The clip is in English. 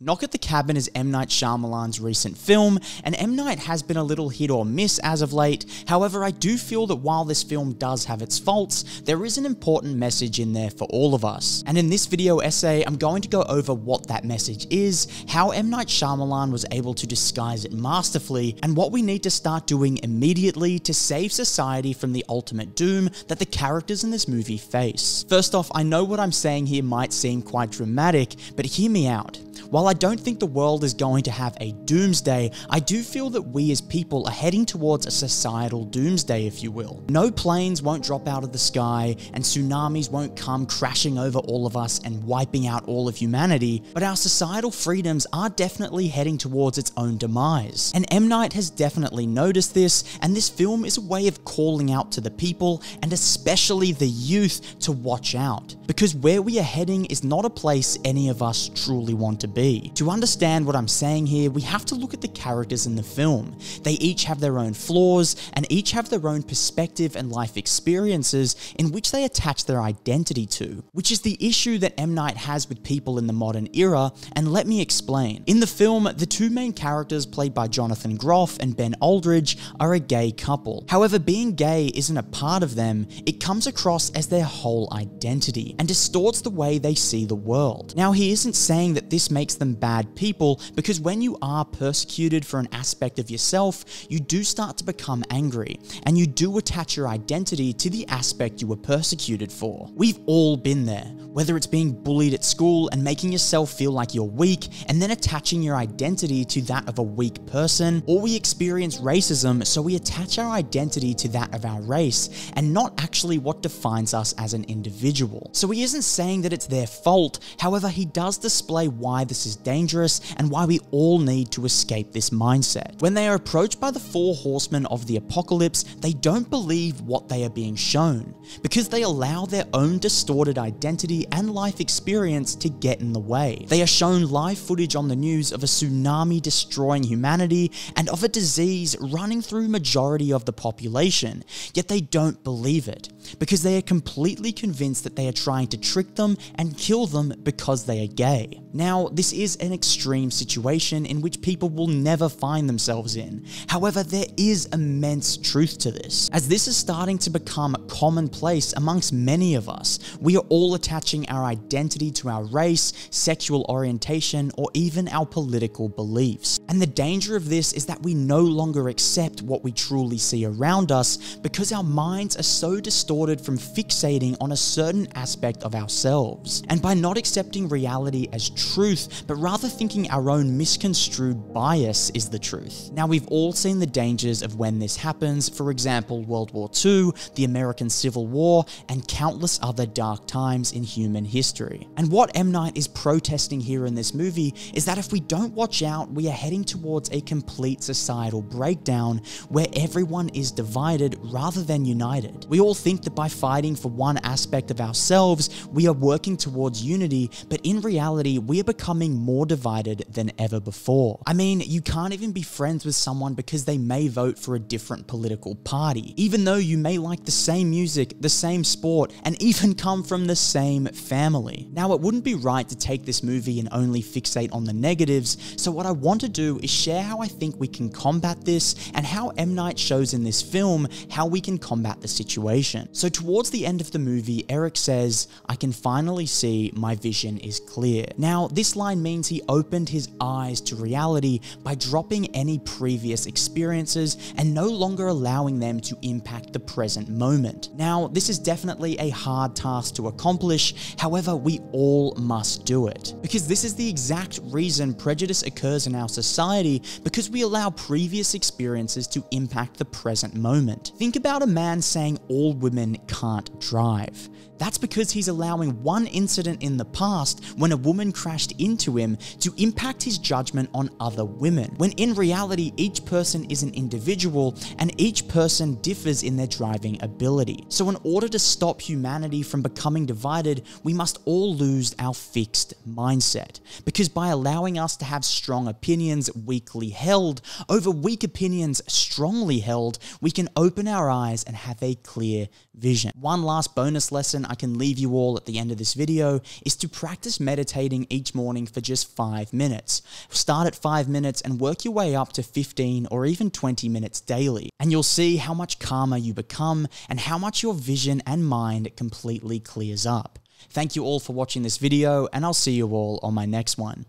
Knock at the Cabin is M. Night Shyamalan's recent film, and M. Night has been a little hit or miss as of late. However, I do feel that while this film does have its faults, there is an important message in there for all of us. And in this video essay, I'm going to go over what that message is, how M. Night Shyamalan was able to disguise it masterfully, and what we need to start doing immediately to save society from the ultimate doom that the characters in this movie face. First off, I know what I'm saying here might seem quite dramatic, but hear me out. While I don't think the world is going to have a doomsday, I do feel that we as people are heading towards a societal doomsday, if you will. No planes won't drop out of the sky, and tsunamis won't come crashing over all of us and wiping out all of humanity, but our societal freedoms are definitely heading towards its own demise. And M. Night has definitely noticed this, and this film is a way of calling out to the people, and especially the youth, to watch out. Because where we are heading is not a place any of us truly want to be. To understand what I'm saying here, we have to look at the characters in the film. They each have their own flaws, and each have their own perspective and life experiences in which they attach their identity to, which is the issue that M. Night has with people in the modern era, and let me explain. In the film, the two main characters played by Johnathan Groff and Ben Aldridge are a gay couple. However, being gay isn't a part of them, it comes across as their whole identity, and distorts the way they see the world. Now, he isn't saying that this makes them bad people, because when you are persecuted for an aspect of yourself, you do start to become angry, and you do attach your identity to the aspect you were persecuted for. We've all been there, whether it's being bullied at school and making yourself feel like you're weak, and then attaching your identity to that of a weak person, or we experience racism, so we attach our identity to that of our race, and not actually what defines us as an individual. So he isn't saying that it's their fault, however, he does display why this is dangerous and why we all need to escape this mindset. When they are approached by the four horsemen of the apocalypse, they don't believe what they are being shown, because they allow their own distorted identity and life experience to get in the way. They are shown live footage on the news of a tsunami destroying humanity and of a disease running through majority of the population, yet they don't believe it, because they are completely convinced that they are trying to trick them and kill them because they are gay. Now, this is an extreme situation in which people will never find themselves in. However, there is immense truth to this, as this is starting to become commonplace amongst many of us. We are all attaching our identity to our race, sexual orientation, or even our political beliefs. And the danger of this is that we no longer accept what we truly see around us, because our minds are so distorted from fixating on a certain aspect of ourselves. And by not accepting reality as truth, but rather thinking our own misconstrued bias is the truth. Now, we've all seen the dangers of when this happens, for example, World War II, the American Civil War, and countless other dark times in human history. And what M. Night is protesting here in this movie is that if we don't watch out, we are heading towards a complete societal breakdown where everyone is divided rather than united. We all think that by fighting for one aspect of ourselves, we are working towards unity, but in reality, we are becoming more divided than ever before. I mean, you can't even be friends with someone because they may vote for a different political party, even though you may like the same music, the same sport, and even come from the same family. Now, it wouldn't be right to take this movie and only fixate on the negatives, so what I want to do is share how I think we can combat this, and how M. Night shows in this film how we can combat the situation. So towards the end of the movie, Eric says, "I can finally see my vision is clear." Now, this line means he opened his eyes to reality by dropping any previous experiences and no longer allowing them to impact the present moment. Now, this is definitely a hard task to accomplish, however, we all must do it. Because this is the exact reason prejudice occurs in our society, because we allow previous experiences to impact the present moment. Think about a man saying all women can't drive. That's because he's allowing one incident in the past when a woman crashed into him to impact his judgment on other women, when in reality each person is an individual and each person differs in their driving ability. So in order to stop humanity from becoming divided, we must all lose our fixed mindset, because by allowing us to have strong opinions weakly held over weak opinions strongly held, we can open our eyes and have a clear vision. One last bonus lesson I can leave you all at the end of this video is to practice meditating each morning for just 5 minutes. Start at 5 minutes and work your way up to 15 or even 20 minutes daily, and you'll see how much calmer you become and how much your vision and mind completely clears up. Thank you all for watching this video, and I'll see you all on my next one.